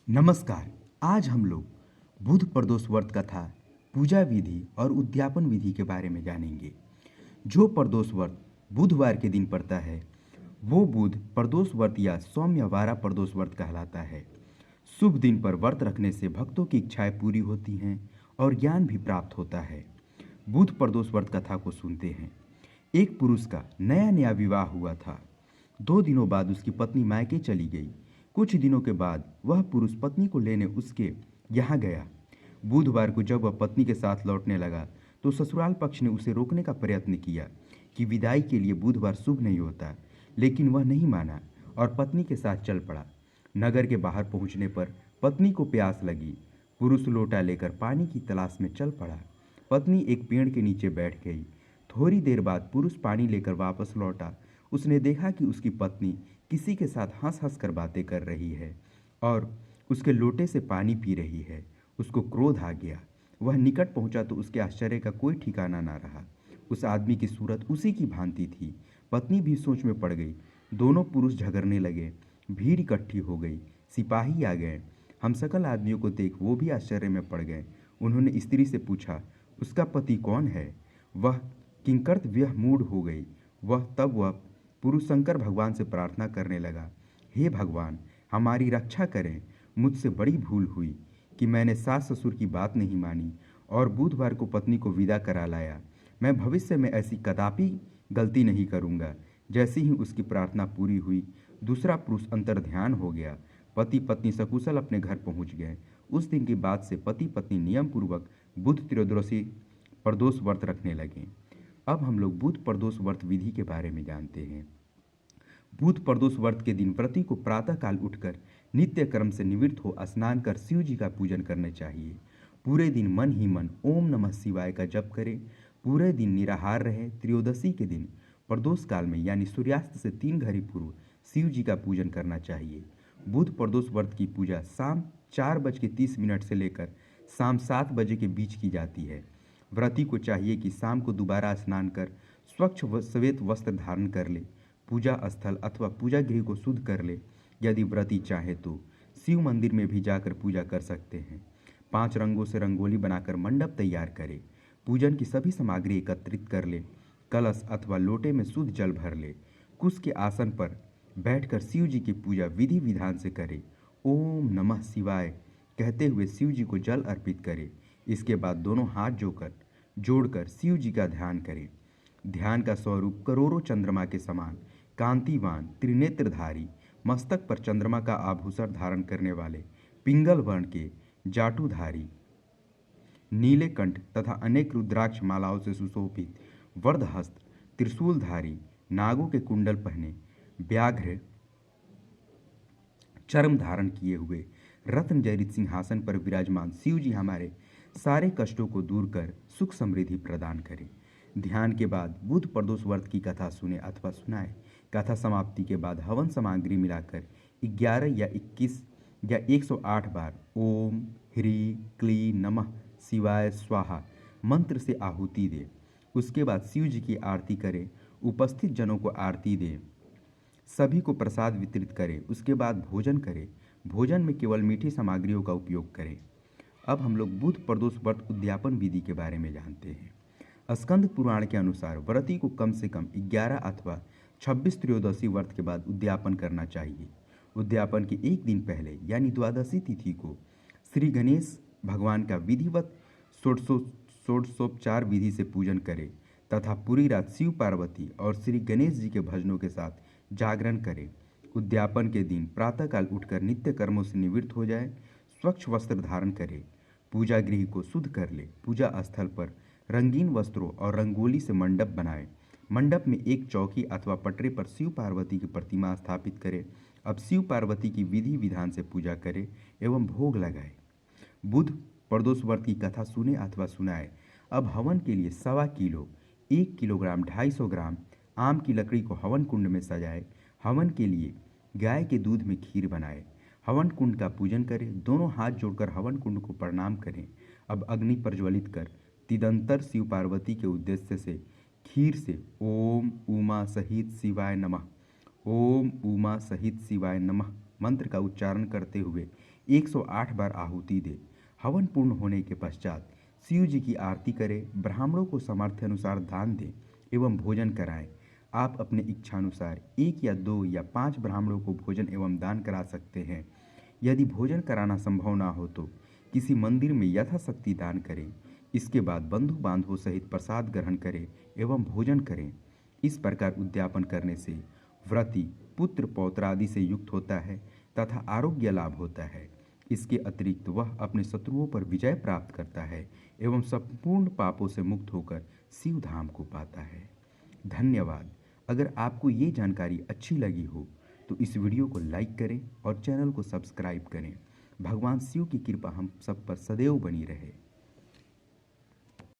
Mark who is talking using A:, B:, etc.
A: नमस्कार। आज हम लोग बुध प्रदोष व्रत कथा, पूजा विधि और उद्यापन विधि के बारे में जानेंगे। जो प्रदोष व्रत बुधवार के दिन पड़ता है वो बुध प्रदोष व्रत या सौम्यवारा प्रदोष व्रत कहलाता है। शुभ दिन पर व्रत रखने से भक्तों की इच्छाएं पूरी होती हैं और ज्ञान भी प्राप्त होता है। बुध प्रदोष व्रत कथा को सुनते हैं। एक पुरुष का नया नया विवाह हुआ था। 2 दिनों बाद उसकी पत्नी मायके चली गई। कुछ दिनों के बाद वह पुरुष पत्नी को लेने उसके यहाँ गया। बुधवार को जब वह पत्नी के साथ लौटने लगा तो ससुराल पक्ष ने उसे रोकने का प्रयत्न किया कि विदाई के लिए बुधवार शुभ नहीं होता, लेकिन वह नहीं माना और पत्नी के साथ चल पड़ा। नगर के बाहर पहुंचने पर पत्नी को प्यास लगी। पुरुष लोटा लेकर पानी की तलाश में चल पड़ा। पत्नी एक पेड़ के नीचे बैठ गई। थोड़ी देर बाद पुरुष पानी लेकर वापस लौटा। उसने देखा कि उसकी पत्नी किसी के साथ हंस हंस कर बातें कर रही है और उसके लोटे से पानी पी रही है। उसको क्रोध आ गया। वह निकट पहुंचा तो उसके आश्चर्य का कोई ठिकाना ना रहा। उस आदमी की सूरत उसी की भांति थी। पत्नी भी सोच में पड़ गई। दोनों पुरुष झगड़ने लगे। भीड़ इकट्ठी हो गई। सिपाही आ गए। हम सकल आदमियों को देख वो भी आश्चर्य में पड़ गए। उन्होंने स्त्री से पूछा, उसका पति कौन है? वह किंकर्त व्यह मूढ़ हो गई। वह पुरुष शंकर भगवान से प्रार्थना करने लगा, हे भगवान, हमारी रक्षा करें। मुझसे बड़ी भूल हुई कि मैंने सास ससुर की बात नहीं मानी और बुधवार को पत्नी को विदा करा लाया। मैं भविष्य में ऐसी कदापि गलती नहीं करूँगा। जैसी ही उसकी प्रार्थना पूरी हुई, दूसरा पुरुष अंतर्ध्यान हो गया। पति पत्नी सकुशल अपने घर पहुँच गए। उस दिन के बाद से पति पत्नी नियम पूर्वक बुध त्रयोदशी प्रदोष व्रत रखने लगे। अब हम लोग बुध प्रदोष व्रत विधि के बारे में जानते हैं। बुध प्रदोष व्रत के दिन व्रती को प्रातःकाल उठकर नित्य कर्म से निवृत्त हो स्नान कर शिव जी का पूजन करना चाहिए। पूरे दिन मन ही मन ओम नमः शिवाय का जप करें। पूरे दिन निराहार रहे। त्रयोदशी के दिन प्रदोष काल में यानी सूर्यास्त से 3 घड़ी पूर्व शिव जी का पूजन करना चाहिए। बुध प्रदोष व्रत की पूजा शाम 4:30 से लेकर शाम 7 बजे के बीच की जाती है। व्रती को चाहिए कि शाम को दोबारा स्नान कर स्वच्छ श्वेत वस्त्र धारण कर ले। पूजा स्थल अथवा पूजा गृह को शुद्ध कर ले। यदि व्रती चाहे तो शिव मंदिर में भी जाकर पूजा कर सकते हैं। 5 रंगों से रंगोली बनाकर मंडप तैयार करे। पूजन की सभी सामग्री एकत्रित कर ले। कलश अथवा लोटे में शुद्ध जल भर ले। कुश के आसन पर बैठकर शिव जी की पूजा विधि विधान से करे। ओम नमः शिवाय कहते हुए शिव जी को जल अर्पित करे। इसके बाद दोनों हाथ जोड़कर शिव जी का ध्यान करें। ध्यान का स्वरूप करोड़ों चंद्रमा के समान कांतिवान, त्रिनेत्रधारी, मस्तक पर चंद्रमा का आभूषण धारण करने वाले, पिंगल वर्ण के जाटूधारी, नीले कंठ तथा अनेक रुद्राक्ष मालाओं से सुशोभित, वरदहस्त, त्रिशूलधारी, नागों के कुंडल पहने, व्याघ्र चर्म धारण किए हुए, रत्न जड़ित सिंहासन पर विराजमान शिव जी हमारे सारे कष्टों को दूर कर सुख समृद्धि प्रदान करें। ध्यान के बाद बुध प्रदोष व्रत की कथा सुने अथवा सुनाए। कथा समाप्ति के बाद हवन सामग्री मिलाकर 11 या 21 या 108 बार ओम ह्री क्ली नमः शिवाय स्वाहा मंत्र से आहुति दे। उसके बाद शिव जी की आरती करें। उपस्थित जनों को आरती दें। सभी को प्रसाद वितरित करें। उसके बाद भोजन करें। भोजन में केवल मीठी सामग्रियों का उपयोग करें। अब हम लोग बुध प्रदोष व्रत उद्यापन विधि के बारे में जानते हैं। स्कंद पुराण के अनुसार व्रती को कम से कम 11 अथवा 26 त्रयोदशी व्रत के बाद उद्यापन करना चाहिए। उद्यापन के एक दिन पहले यानी द्वादशी तिथि को श्री गणेश भगवान का विधिवत षोडशोपचार विधि से पूजन करें तथा पूरी रात शिव पार्वती और श्री गणेश जी के भजनों के साथ जागरण करें। उद्यापन के दिन प्रातःकाल उठकर नित्य कर्मों से निवृत्त हो जाए। स्वच्छ वस्त्र धारण करें। पूजा गृह को शुद्ध कर ले। पूजा स्थल पर रंगीन वस्त्रों और रंगोली से मंडप बनाए। मंडप में एक चौकी अथवा पटरे पर शिव पार्वती की प्रतिमा स्थापित करें। अब शिव पार्वती की विधि विधान से पूजा करें एवं भोग लगाए। बुध प्रदोष व्रत की कथा सुने अथवा सुनाए। अब हवन के लिए 1.25 किलो, 1 किलोग्राम, 250 ग्राम आम की लकड़ी को हवन कुंड में सजाए। हवन के लिए गाय के दूध में खीर बनाए। हवन कुंड का पूजन करें। दोनों हाथ जोड़कर हवन कुंड को प्रणाम करें। अब अग्नि प्रज्वलित कर तिदंतर शिव पार्वती के उद्देश्य से खीर से ओम उमा सहित शिवाय नमः, ओम उमा सहित शिवाय नमः मंत्र का उच्चारण करते हुए 108 बार आहुति दे। हवन पूर्ण होने के पश्चात शिव जी की आरती करें, ब्राह्मणों को सामर्थ्य अनुसार दान दें एवं भोजन कराएं। आप अपने इच्छानुसार 1 या 2 या 5 ब्राह्मणों को भोजन एवं दान करा सकते हैं। यदि भोजन कराना संभव ना हो तो किसी मंदिर में यथाशक्ति दान करें। इसके बाद बंधु बांधवों सहित प्रसाद ग्रहण करें एवं भोजन करें। इस प्रकार उद्यापन करने से व्रती पुत्र पौत्र आदि से युक्त होता है तथा आरोग्य लाभ होता है। इसके अतिरिक्त वह अपने शत्रुओं पर विजय प्राप्त करता है एवं संपूर्ण पापों से मुक्त होकर शिव धाम को पाता है। धन्यवाद। अगर आपको ये जानकारी अच्छी लगी हो तो इस वीडियो को लाइक करें और चैनल को सब्सक्राइब करें। भगवान शिव की कृपा हम सब पर सदैव बनी रहे।